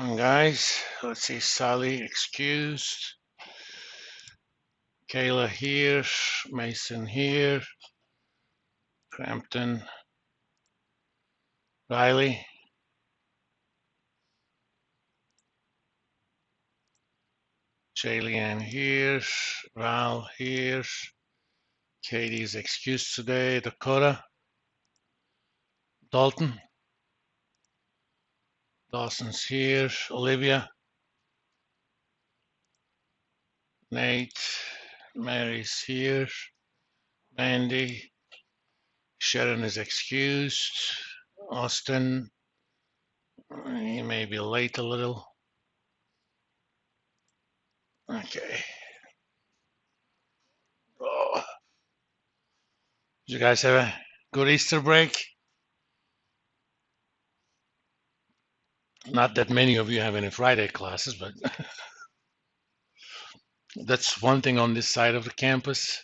Guys, let's see, Sally excused, Kayla here, Mason here, Crampton, Riley, Jaylian here, Val here, Katie's excused today, Dakota, Dalton, Dawson's here, Olivia, Nate, Mary's here, Mandy, Sharon is excused, Austin, he may be late a little. Okay. Oh. Did you guys have a good Easter break? Not that many of you have any Friday classes, but that's one thing on this side of the campus.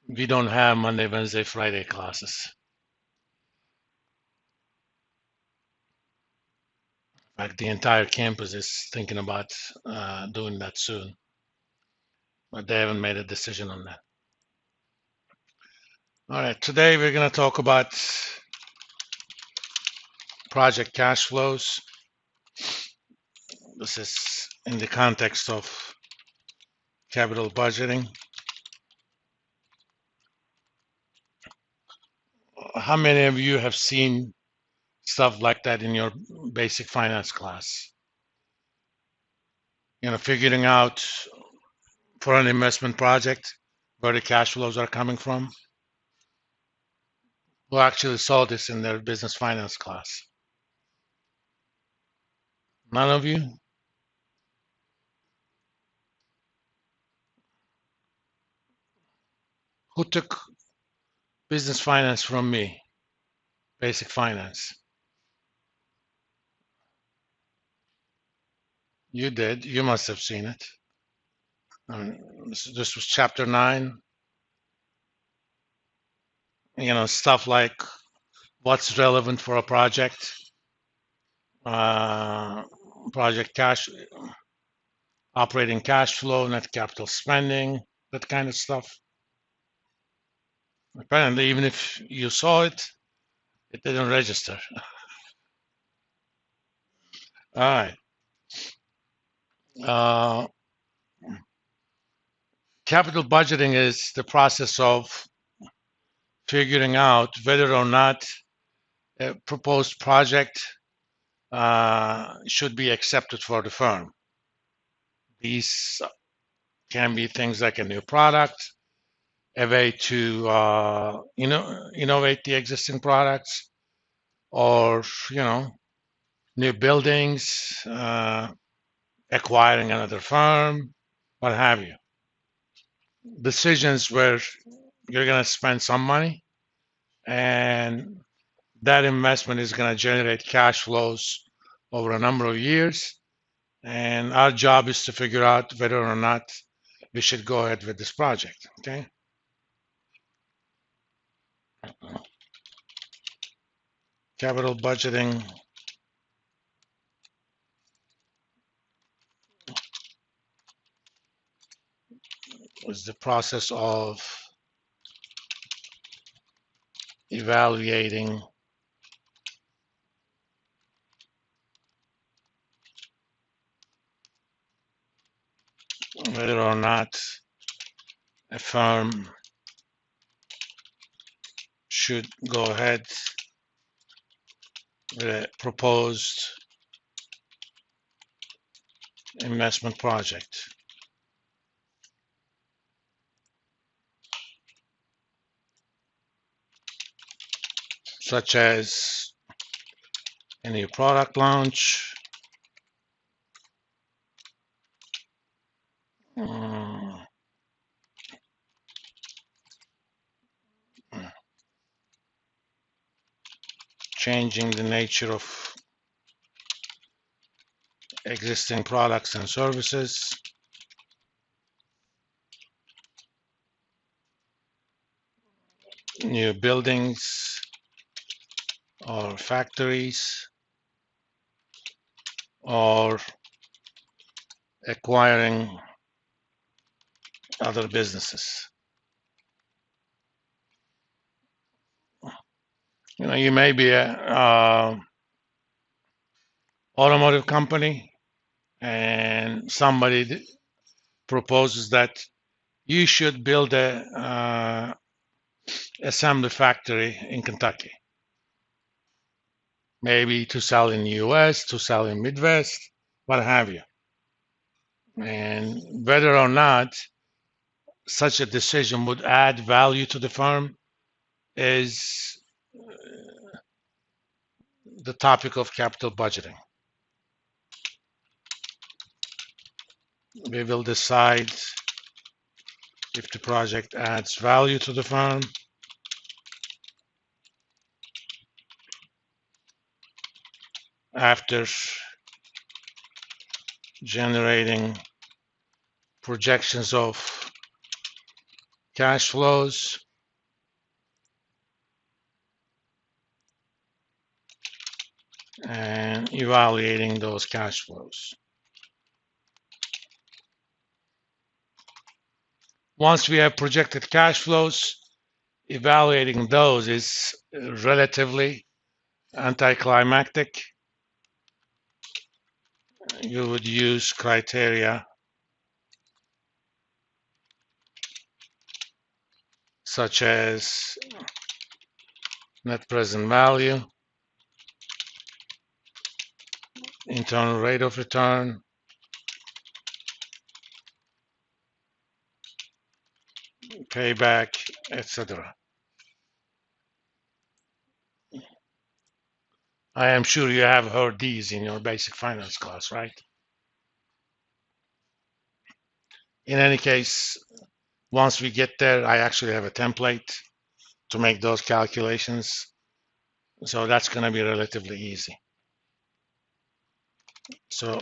We don't have Monday, Wednesday, Friday classes. In fact, the entire campus is thinking about doing that soon, but they haven't made a decision on that. All right, today we're going to talk about project cash flows. This is in the context of capital budgeting. How many of you have seen stuff like that in your basic finance class? You know, figuring out for an investment project where the cash flows are coming from. Who actually saw this in their business finance class? None of you? Who took business finance from me? Basic finance. You did. You must have seen it. This was chapter 9. You know, stuff like what's relevant for a project, project cash, operating cash flow, net capital spending, that kind of stuff. Apparently, even if you saw it, it didn't register. All right. Capital budgeting is the process of figuring out whether or not a proposed project should be accepted for the firm. These can be things like a new product, a way to innovate the existing products, or new buildings, acquiring another firm, what have you. Decisions where you're going to spend some money and that investment is going to generate cash flows over a number of years. And our job is to figure out whether or not we should go ahead with this project. Okay. Capital budgeting is the process of evaluating whether or not a firm should go ahead with a proposed investment project. Such as a new product launch, changing the nature of existing products and services, new buildings or factories, or acquiring other businesses. You may be a automotive company, and somebody proposes that you should build a assembly factory in Kentucky, maybe to sell in the US, to sell in Midwest, what have you. And whether or not such a decision would add value to the firm is the topic of capital budgeting. We will decide if the project adds value to the firm after generating projections of cash flows and evaluating those cash flows. Once we have projected cash flows, evaluating those is relatively anticlimactic. You would use criteria such as net present value, internal rate of return, payback, etc. I am sure you have heard these in your basic finance class, right? In any case, once we get there, I actually have a template to make those calculations. So that's going to be relatively easy. So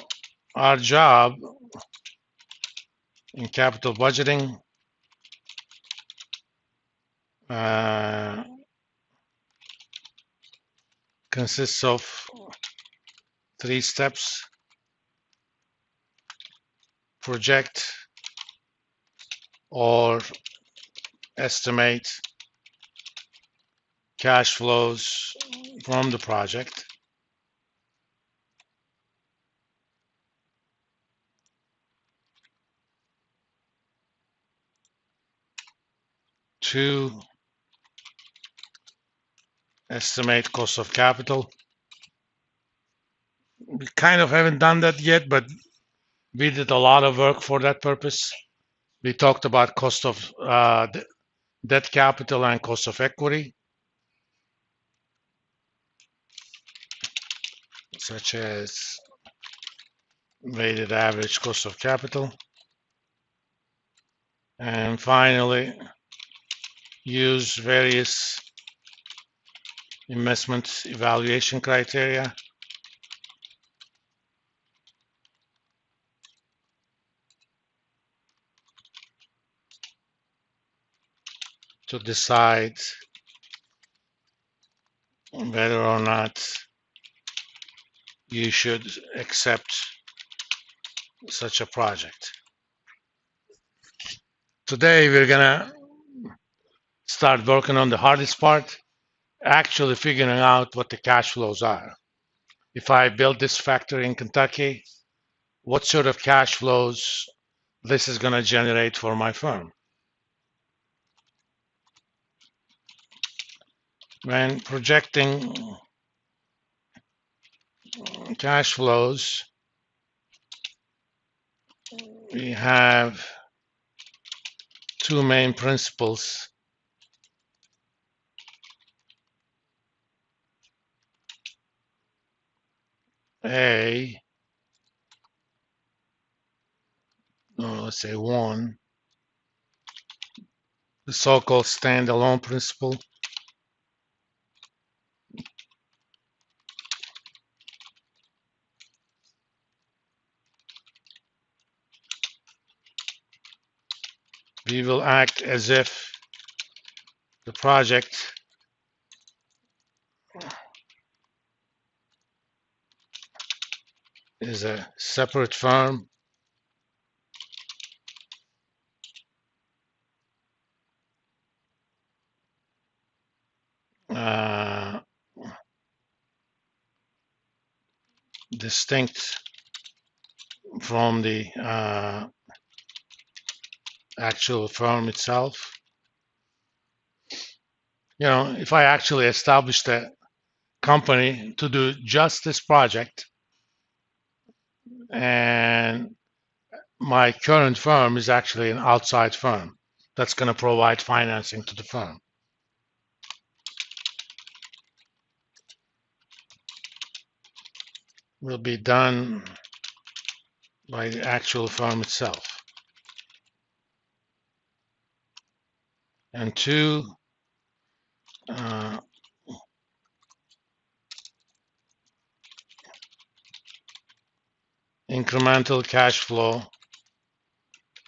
our job in capital budgeting consists of 3 steps: project or estimate cash flows from the project, to estimate cost of capital. We kind of haven't done that yet, but we did a lot of work for that purpose. We talked about cost of debt capital and cost of equity, such as weighted average cost of capital. And finally, use various investment evaluation criteria to decide whether or not you should accept such a project. Today we're gonna start working on the hardest part, actually figuring out what the cash flows are. If I build this factory in Kentucky, what sort of cash flows this is gonna generate for my firm. When projecting cash flows, we have 2 main principles. Let's say 1, the so-called standalone principle. We will act as if the project is a separate firm. Uh, Distinct from the actual firm itself. You know, if I actually established a company to do just this project, and my current firm is actually an outside firm that's going to provide financing to the firm. Will be done by the actual firm itself. And two, incremental cash flow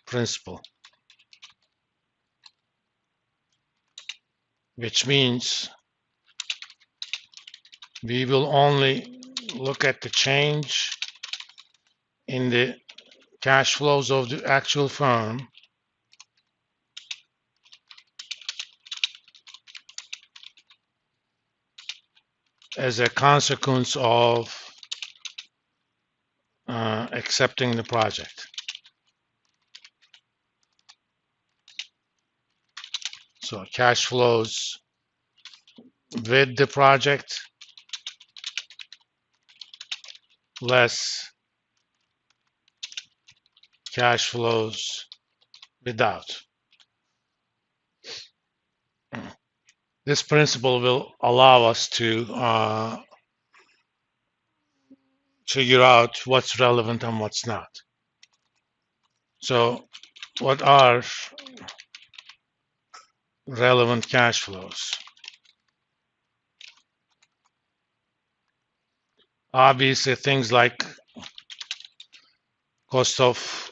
principle, which means we will only look at the change in the cash flows of the actual firm as a consequence of accepting the project. So cash flows with the project less cash flows without. This principle will allow us to figure out what's relevant and what's not. So what are relevant cash flows? Obviously, things like cost of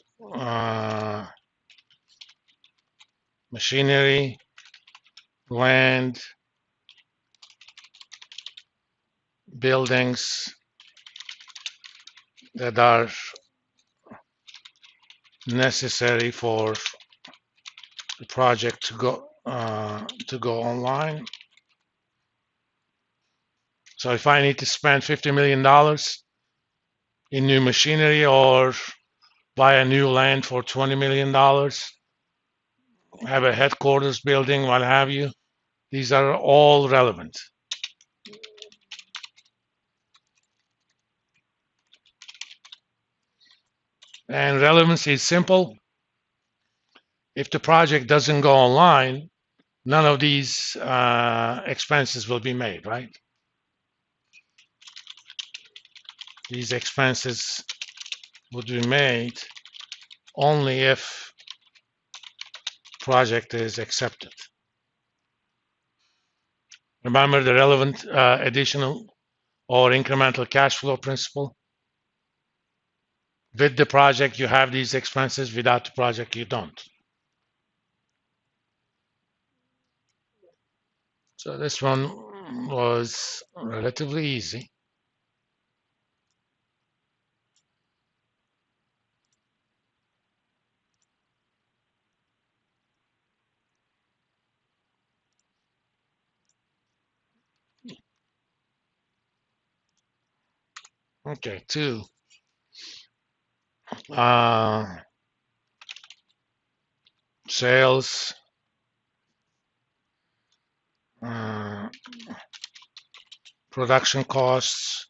machinery, land, buildings that are necessary for the project to go online. So if I need to spend $50 million in new machinery or buy a new land for $20 million, have a headquarters building, what have you, these are all relevant. And relevancy is simple. If the project doesn't go online, none of these expenses will be made, right? These expenses would be made only if project is accepted. Remember the relevant additional or incremental cash flow principle? With the project, you have these expenses. Without the project, you don't. So this one was relatively easy. Okay, two. Sales, production costs,